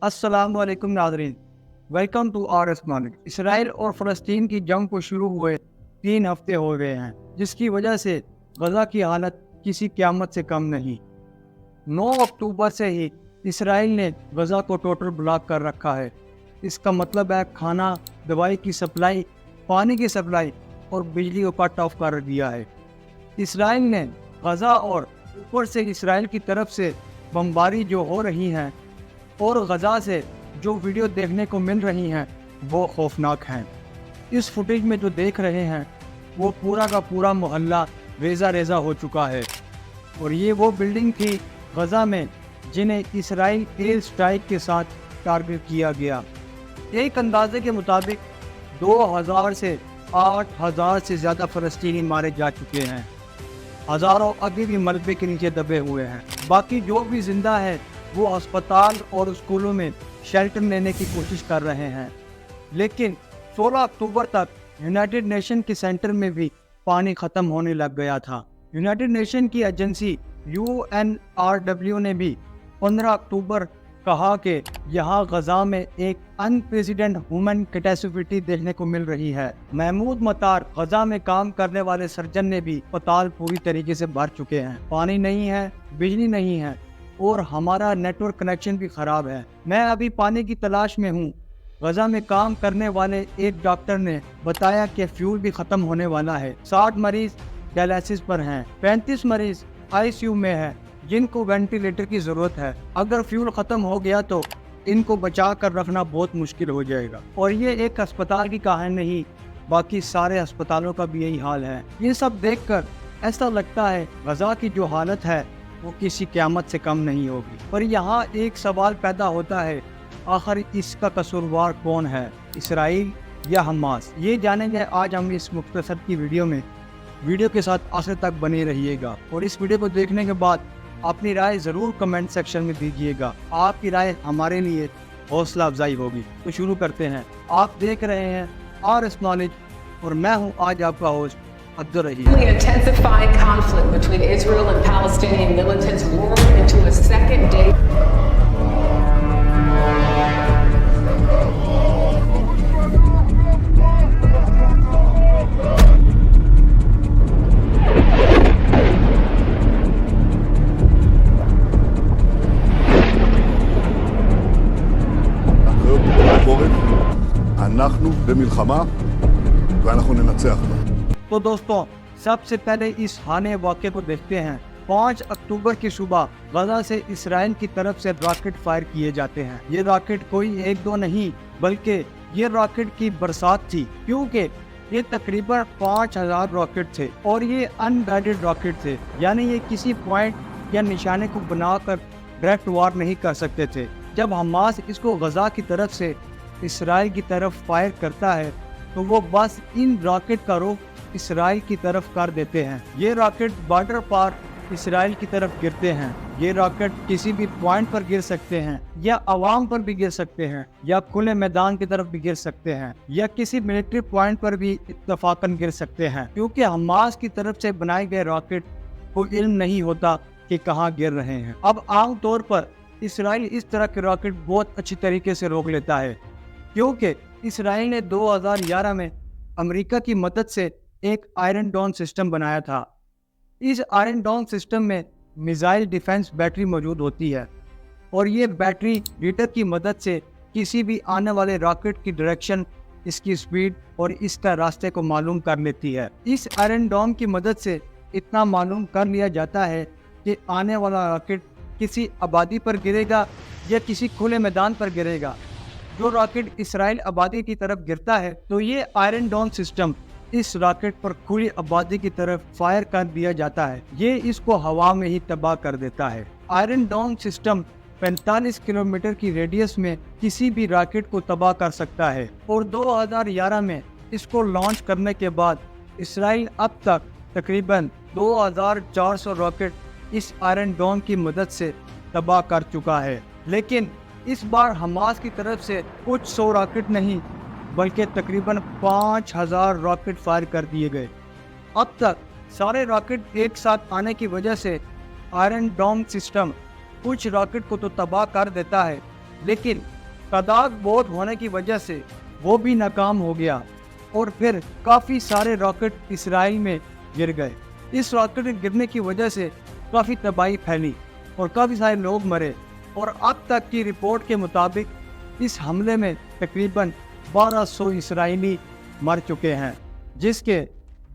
अस्सलाम वालेकुम नाज़रीन, welcome to R S knowledge. इसराइल और फ़लस्तीन की जंग को शुरू हुए 3 हफ्ते हो गए हैं, जिसकी वजह से गज़ा की हालत किसी क़यामत से कम नहीं। 9 अक्टूबर से ही इसराइल ने गज़ा को टोटल ब्लॉक कर रखा है। इसका मतलब है खाना, दवाई की सप्लाई, पानी की सप्लाई और बिजली को कट ऑफ कर दिया है। इसराइल ने गज़ा और ऊपर से इसराइल की तरफ से बमबारी जो हो रही हैं और गज़ा से जो वीडियो देखने को मिल रही हैं वो खौफनाक हैं। इस फुटेज में जो देख रहे हैं वो पूरा का पूरा मोहल्ला रेज़ा रेज़ा हो चुका है और ये वो बिल्डिंग थी गज़ा में जिन्हें इसराइल एयर स्ट्राइक के साथ टारगेट किया गया। एक अंदाजे के मुताबिक 2000 से 8000 से ज़्यादा फ़लस्तीनी मारे जा चुके हैं। हज़ारों अभी भी मलबे के नीचे दबे हुए हैं। बाकी जो भी ज़िंदा है वो अस्पताल और स्कूलों में शेल्टर लेने की कोशिश कर रहे हैं। लेकिन 16 अक्टूबर तक यूनाइटेड नेशन के सेंटर में भी पानी ख़त्म होने लग गया था। यूनाइटेड नेशन की एजेंसी UNRW ने भी 15 अक्टूबर कहा कि यहाँ गज़ा में एक अनप्रेसिडेंट ह्यूमन कैटास्ट्रोफी देखने को मिल रही है। महमूद मतार गज़ा में काम करने वाले सर्जन ने भी अस्पताल पूरी तरीके से भर चुके हैं। पानी नहीं है, बिजली नहीं है और हमारा नेटवर्क कनेक्शन भी ख़राब है। मैं अभी पानी की तलाश में हूँ। गज़ा में काम करने वाले एक डॉक्टर ने बताया कि फ्यूल भी ख़त्म होने वाला है। 60 मरीज़ डायलिसिस पर हैं, 35 मरीज़ ICU में हैं जिनको वेंटिलेटर की ज़रूरत है। अगर फ्यूल ख़त्म हो गया तो इनको बचा कर रखना बहुत मुश्किल हो जाएगा। और ये एक अस्पताल की कहानी नहीं, बाकी सारे अस्पतालों का भी यही हाल है। ये सब देखकर ऐसा लगता है गज़ा की जो हालत है वो किसी क़यामत से कम नहीं होगी। पर यहाँ एक सवाल पैदा होता है, आखिर इसका कसूरवार कौन है, इसराइल या हमास? ये जानेंगे आज हम इस मुख्तसर की वीडियो में। वीडियो के साथ आखिर तक बने रहिएगा और इस वीडियो को देखने के बाद अपनी राय ज़रूर कमेंट सेक्शन में दीजिएगा। आपकी राय हमारे लिए हौसला अफजाई होगी। तो शुरू करते हैं। आप देख रहे हैं RS नॉलेज और मैं हूँ आज आपका host Abdul Rahim. The intensifying conflict between Israel and Palestinian militants roared into a second day. אנחנו במלחמה ואנחנו ננצח בה। तो दोस्तों, सबसे पहले इस हाने वाक़े को देखते हैं। 5 अक्टूबर की सुबह गज़ा से इसराइल की तरफ से रॉकेट फायर किए जाते हैं। ये रॉकेट कोई एक दो नहीं बल्कि ये रॉकेट की बरसात थी, क्योंकि ये तकरीबन 5000 रॉकेट थे और ये अनगाइडेड रॉकेट थे, यानी ये किसी पॉइंट या निशाने को बनाकर डायरेक्ट वार नहीं कर सकते थे। जब हमास इसको गज़ा की तरफ से इसराइल की तरफ फायर करता है तो वो बस इन रॉकेट का रुख इसराइल की तरफ कर देते हैं। ये रॉकेट बॉर्डर पार इसराइल की तरफ गिरते हैं। ये रॉकेट किसी भी पॉइंट पर गिर सकते हैं या आवाम पर भी गिर सकते हैं या खुले मैदान की तरफ भी गिर सकते हैं या किसी मिलिट्री पॉइंट पर भी इत्तफाकन गिर सकते हैं, क्योंकि हमास की तरफ से बनाए गए रॉकेट को इल्म नहीं होता कि कहाँ गिर रहे हैं। अब आम तौर पर इसराइल इस तरह के रॉकेट बहुत अच्छी तरीके से रोक लेता है, क्योंकि इसराइल ने 2011 में अमेरिका की मदद से एक आयरन डोम सिस्टम बनाया था। इस आयरन डोम सिस्टम में मिसाइल डिफेंस बैटरी मौजूद होती है और ये बैटरी रीडर की मदद से किसी भी आने वाले रॉकेट की डायरेक्शन, इसकी स्पीड और इसका रास्ते को मालूम कर लेती है। इस आयरन डोम की मदद से इतना मालूम कर लिया जाता है कि आने वाला रॉकेट किसी आबादी पर गिरेगा या किसी खुले मैदान पर गिरेगा। जो रॉकेट इसराइल आबादी की तरफ गिरता है तो ये आयरन डोम सिस्टम इस रॉकेट पर खुली आबादी की तरफ फायर कर दिया जाता है। ये इसको हवा में ही तबाह कर देता है। आयरन डोम सिस्टम 45 किलोमीटर की रेडियस में किसी भी रॉकेट को तबाह कर सकता है और 2011 में इसको लॉन्च करने के बाद इसराइल अब तक तकरीबन 2400 रॉकेट इस आयरन डोम की मदद से तबाह कर चुका है। लेकिन इस बार हमास की तरफ से कुछ 100 रॉकेट नहीं बल्कि तकरीबन 5000 रॉकेट फायर कर दिए गए। अब तक सारे रॉकेट एक साथ आने की वजह से आयरन डोम सिस्टम कुछ रॉकेट को तो तबाह कर देता है, लेकिन तादाद बहुत होने की वजह से वो भी नाकाम हो गया और फिर काफ़ी सारे रॉकेट इसराइल में गिर गए। इस रॉकेट के गिरने की वजह से काफ़ी तबाही फैली और काफ़ी सारे लोग मरे और अब तक की रिपोर्ट के मुताबिक इस हमले में तकरीबन 1200 इसराइली मर चुके हैं, जिसके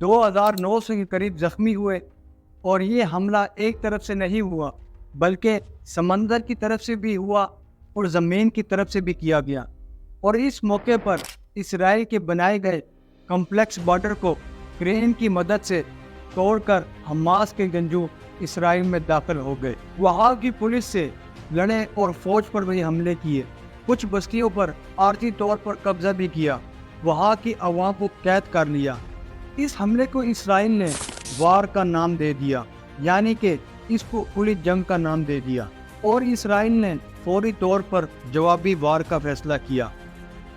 2900 के करीब ज़ख्मी हुए। और ये हमला एक तरफ से नहीं हुआ बल्कि समंदर की तरफ से भी हुआ और ज़मीन की तरफ से भी किया गया। और इस मौके पर इसराइल के बनाए गए कॉम्प्लेक्स बॉर्डर को क्रेन की मदद से तोड़कर हमास के गंजू इसराइल में दाखिल हो गए। वहाँ की पुलिस से लड़े और फौज पर भी हमले किए, कुछ बस्तियों पर आर्थिक तौर पर कब्जा भी किया, वहाँ की आवाम को कैद कर लिया। इस हमले को इसराइल ने वार का नाम दे दिया, यानी कि इसको खुली जंग का नाम दे दिया। और इसराइल ने फौरी तौर पर जवाबी वार का फैसला किया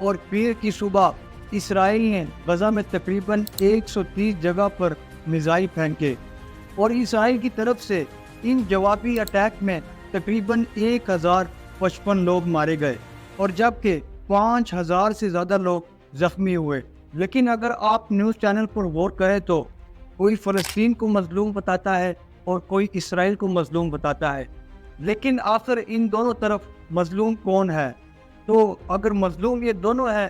और पीर की सुबह इसराइल ने गजा में तकरीबन 130 जगह पर मिसाइल फेंके और इसराइल की तरफ से इन जवाबी अटैक में तकरीबन 1055 लोग मारे गए और जबकि 5000 से ज़्यादा लोग ज़ख्मी हुए। लेकिन अगर आप न्यूज़ चैनल पर गौर करें तो कोई फ़लस्तीन को मजलूम बताता है और कोई इसराइल को मजलूम बताता है, लेकिन आखिर इन दोनों तरफ मजलूम कौन है? तो अगर मजलूम ये दोनों हैं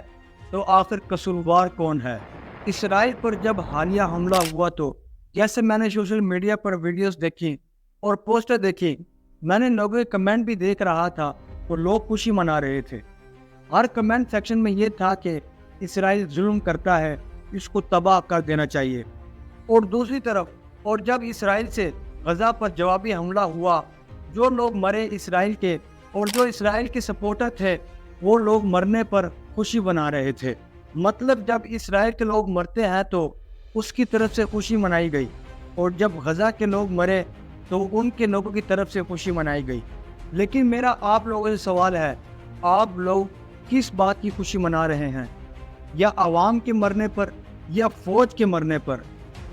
तो आखिर कसूरवार कौन है? इसराइल पर जब हालिया हमला हुआ तो जैसे मैंने सोशल मीडिया पर वीडियोस देखी और पोस्टर देखी, मैंने लोगों के कमेंट भी देख रहा था और लोग खुशी मना रहे थे। हर कमेंट सेक्शन में ये था कि इसराइल जुल्म करता है, इसको तबाह कर देना चाहिए। और दूसरी तरफ और जब इसराइल से गजा पर जवाबी हमला हुआ, जो लोग मरे इसराइल के और जो इसराइल के सपोर्टर थे वो लोग मरने पर खुशी मना रहे थे। मतलब जब इसराइल के लोग मरते हैं तो उसकी तरफ से खुशी मनाई गई और जब गजा के लोग मरे तो उनके लोगों की तरफ से खुशी मनाई गई। लेकिन मेरा आप लोगों से सवाल है, आप लोग किस बात की खुशी मना रहे हैं? या आवाम के मरने पर या फौज के मरने पर?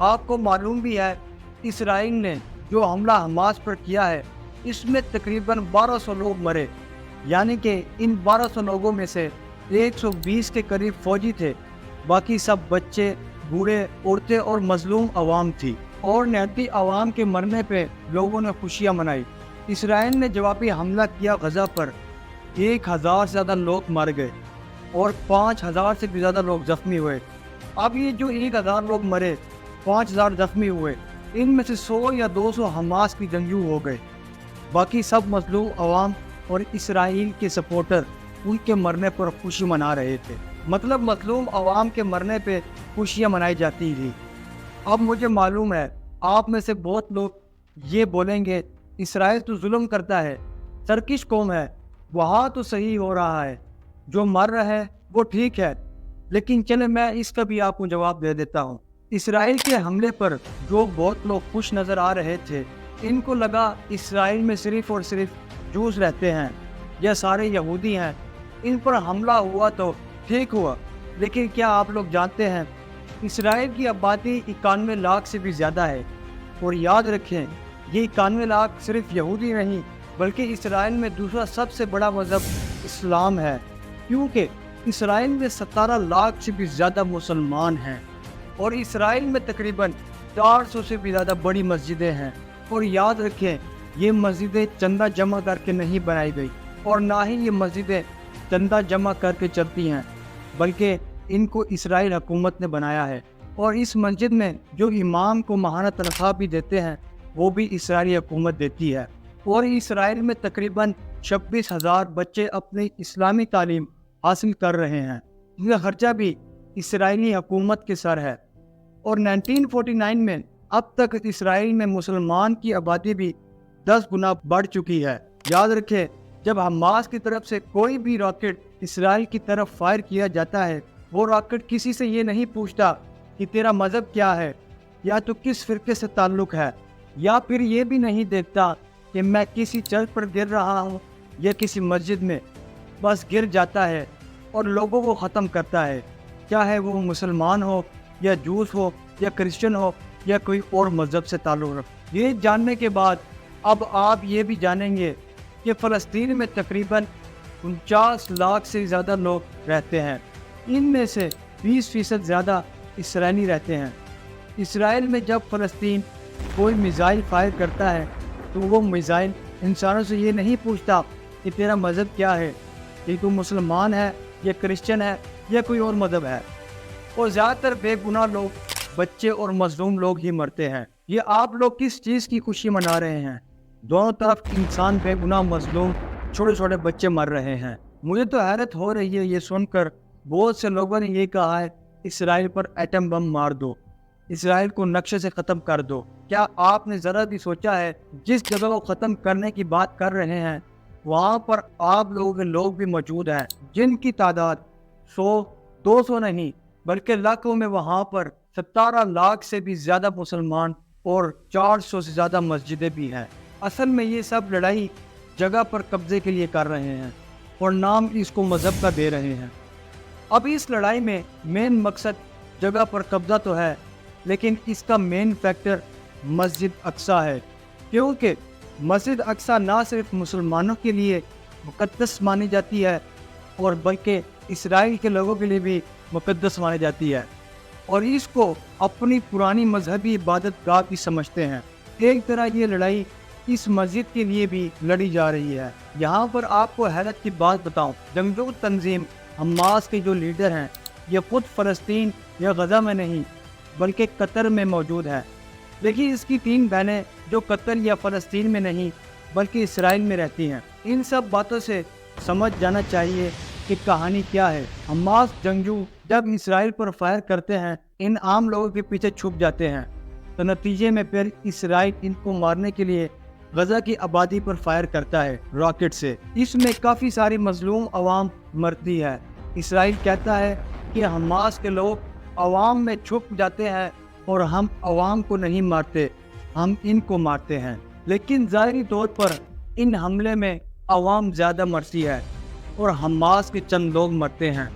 आपको मालूम भी है इसराइल ने जो हमला हमास पर किया है इसमें तकरीबन 1200 लोग मरे, यानी कि इन 1200 लोगों में से 120 के करीब फौजी थे, बाकी सब बच्चे, बूढ़े, औरतें और मजलूम आवाम थी। और निहत्ती आवाम के मरने पे लोगों ने खुशियां मनाई। इसराइल ने जवाबी हमला किया गजा पर, 1000 से ज़्यादा लोग मर गए और 5000 से भी ज़्यादा लोग ज़ख्मी हुए। अब ये जो 1000 लोग मरे, 5000 ज़ख्मी हुए, इनमें से 100 या 200 हमास की जंगजू हो गए, बाकी सब मजलूम आवाम और इसराइल के सपोर्टर उनके मरने पर खुशी मना रहे थे। मतलब मजलूम आवाम के मरने पे खुशियाँ मनाई जाती थी। अब मुझे मालूम है आप में से बहुत लोग ये बोलेंगे इसराइल तो जुल्म करता है, टर्किश कौम है, वहाँ तो सही हो रहा है, जो मर रहा है वो ठीक है। लेकिन चले मैं इसका भी आपको जवाब दे देता हूँ। इसराइल के हमले पर जो बहुत लोग खुश नज़र आ रहे थे, इनको लगा इसराइल में सिर्फ और सिर्फ जूस रहते हैं या सारे यहूदी हैं, इन पर हमला हुआ तो ठीक हुआ। लेकिन क्या आप लोग जानते हैं इसराइल की आबादी 91 लाख से भी ज़्यादा है। और याद रखें ये 91 लाख सिर्फ यहूदी नहीं बल्कि इसराइल में दूसरा सबसे बड़ा मज़हब इस्लाम है, क्योंकि इसराइल में 17 लाख से भी ज़्यादा मुसलमान हैं और इसराइल में तकरीबन 400 से भी ज़्यादा बड़ी मस्जिदें हैं। और याद रखें ये मस्जिदें चंदा जमा करके नहीं बनाई गई और ना ही ये मस्जिदें चंदा जमा करके चलती हैं, बल्कि इनको इसराइल हुकूमत ने बनाया है। और इस मस्जिद में जो इमाम को माहाना तनख्वाह भी देते हैं वो भी इसराइली हुकूमत देती है। और इसराइल में तकरीबन 26,000 बच्चे अपनी इस्लामी तालीम हासिल कर रहे हैं, जिसका खर्चा भी इसराइली हुकूमत के सर है। और 1949 में अब तक इसराइल में मुसलमान की आबादी भी 10 गुना बढ़ चुकी है। याद रखें जब हमास की तरफ से कोई भी रॉकेट इसराइल की तरफ फायर किया जाता है, वो रॉकेट किसी से ये नहीं पूछता कि तेरा मज़हब क्या है या तो किस फ़िरके से ताल्लुक़ है, या फिर ये भी नहीं देखता कि मैं किसी चर्च पर गिर रहा हूँ या किसी मस्जिद में। बस गिर जाता है और लोगों को ख़त्म करता है, चाहे वो मुसलमान हो या जूस हो या क्रिश्चियन हो या कोई और मज़हब से ताल्लुक़ रखे। ये जानने के बाद अब आप ये भी जानेंगे कि फ़लस्तीन में तकरीबन 49 लाख से ज़्यादा लोग रहते हैं। इनमें से 20% ज़्यादा इसराइली रहते हैं। इसराइल में जब फ़लस्तीन कोई मिसाइल फायर करता है तो वो मिसाइल इंसानों से ये नहीं पूछता कि तेरा मज़हब क्या है, कि तू मुसलमान है या क्रिश्चियन है या कोई और मज़हब है। और ज़्यादातर बेगुनाह लोग, बच्चे और मजलूम लोग ही मरते हैं। ये आप लोग किस चीज़ की खुशी मना रहे हैं? दोनों तरफ इंसान, बेगुनाह, मजलूम, छोटे छोटे बच्चे मर रहे हैं। मुझे तो हैरत हो रही है ये सुनकर। बहुत से लोगों ने ये कहा है इसराइल पर एटम बम मार दो, इसराइल को नक्शे से ख़त्म कर दो। क्या आपने ज़रा भी सोचा है जिस जगह को ख़त्म करने की बात कर रहे हैं वहाँ पर आप लोगों के लोग भी मौजूद हैं, जिनकी तादाद 100-200 नहीं बल्कि लाखों में। वहाँ पर 17 लाख से भी ज़्यादा मुसलमान और 400 से ज़्यादा मस्जिदें भी हैं। असल में ये सब लड़ाई जगह पर कब्जे के लिए कर रहे हैं और नाम इसको मज़हब का दे रहे हैं। अब इस लड़ाई में मेन मकसद जगह पर कब्जा तो है, लेकिन इसका मेन फैक्टर मस्जिद अक्सा है, क्योंकि मस्जिद अक्सा ना सिर्फ मुसलमानों के लिए मुक़द्दस मानी जाती है और बल्कि इसराइल के लोगों के लिए भी मुक़द्दस मानी जाती है और इसको अपनी पुरानी मजहबी इबादत गाह भी समझते हैं। एक तरह ये लड़ाई इस मस्जिद के लिए भी लड़ी जा रही है। यहाँ पर आपको हैरत की बात बताऊँ, जंगजू तंजीम हमास के जो लीडर हैं ये खुद फ़लस्तीन या गज़ा में नहीं बल्कि कतर में मौजूद है। देखिए, इसकी 3 बहनें जो कतर या फ़लस्तीन में नहीं बल्कि इसराइल में रहती हैं। इन सब बातों से समझ जाना चाहिए कि कहानी क्या है। हमास जंगजू जब इसराइल पर फायर करते हैं, इन आम लोगों के पीछे छुप जाते हैं, तो नतीजे में फिर इसराइल इनको मारने के लिए गज़ा की आबादी पर फायर करता है रॉकेट से। इसमें काफ़ी सारी मजलूम अवाम मरती है। इसराइल कहता है कि हमास के लोग अवाम में छुप जाते हैं और हम अवाम को नहीं मारते, हम इनको मारते हैं। लेकिन ज़ाहिरी तौर पर इन हमले में अवाम ज़्यादा मरती है और हमास के चंद लोग मरते हैं।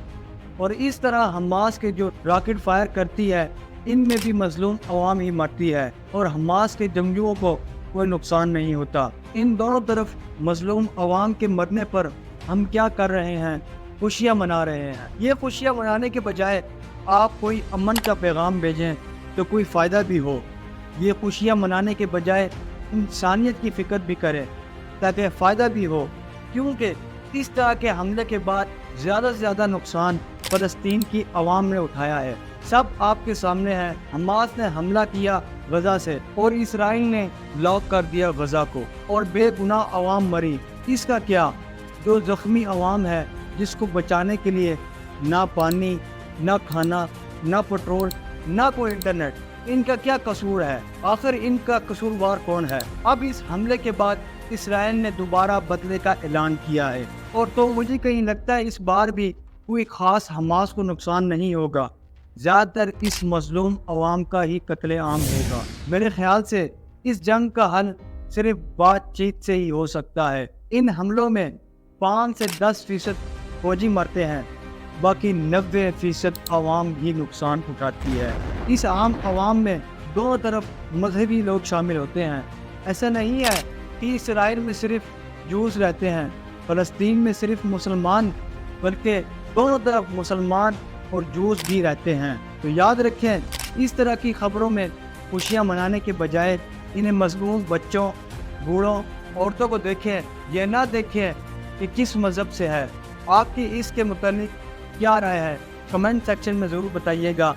और इस तरह हमास के जो रॉकेट फायर करती है इनमें भी मजलूम अवाम ही मरती है और हमास के जंगजुओं को कोई नुकसान नहीं होता। इन दोनों तरफ मजलूम अवाम के मरने पर हम क्या कर रहे हैं? खुशियाँ मना रहे हैं। ये खुशियाँ मनाने के बजाय आप कोई अमन का पैगाम भेजें तो कोई फ़ायदा भी हो। ये खुशियाँ मनाने के बजाय इंसानियत की फ़िक्र भी करें ताकि फ़ायदा भी हो, क्योंकि इस तरह के हमले के बाद ज़्यादा से ज़्यादा नुकसान फ़लस्तीन की आवाम ने उठाया है। सब आपके सामने है। हमास ने हमला किया गज़ा से और इसराइल ने लॉक कर दिया गज़ा को और बेगुनाह अवाम मरी। इसका क्या? जो ज़ख्मी अवाम है जिसको बचाने के लिए ना पानी, ना खाना, ना पेट्रोल, ना कोई इंटरनेट, इनका क्या कसूर है? आखिर इनका कसूरवार कौन है? अब इस हमले के बाद इसराइल ने दोबारा बदले का ऐलान किया है और तो मुझे कहीं लगता है इस बार भी कोई ख़ास हमास को नुकसान नहीं होगा। ज़्यादातर इस मजलूम अवाम का ही कत्ले आम होगा। मेरे ख्याल से इस जंग का हल सिर्फ बातचीत से ही हो सकता है। इन हमलों में 5 से 10% फौजी मरते हैं, बाकी 90% आवाम ही नुकसान उठाती है। इस आम आवाम में दोनों तरफ मजहबी लोग शामिल होते हैं। ऐसा नहीं है कि इसराइल में सिर्फ जूस रहते हैं, फ़लस्तीन में सिर्फ मुसलमान, बल्कि दोनों तरफ मुसलमान और जूस भी रहते हैं। तो याद रखें, इस तरह की खबरों में खुशियाँ मनाने के बजाय इन्हें मजलूम बच्चों, बूढ़ों, औरतों को देखें। यह ना देखें कि किस मज़हब से है। आपकी इसके मुतालिक क्या राय है? कमेंट सेक्शन में ज़रूर बताइएगा।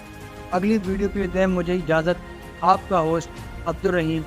अगली वीडियो के लिए दें मुझे इजाज़त। आपका होस्ट अब्दुल रहीम।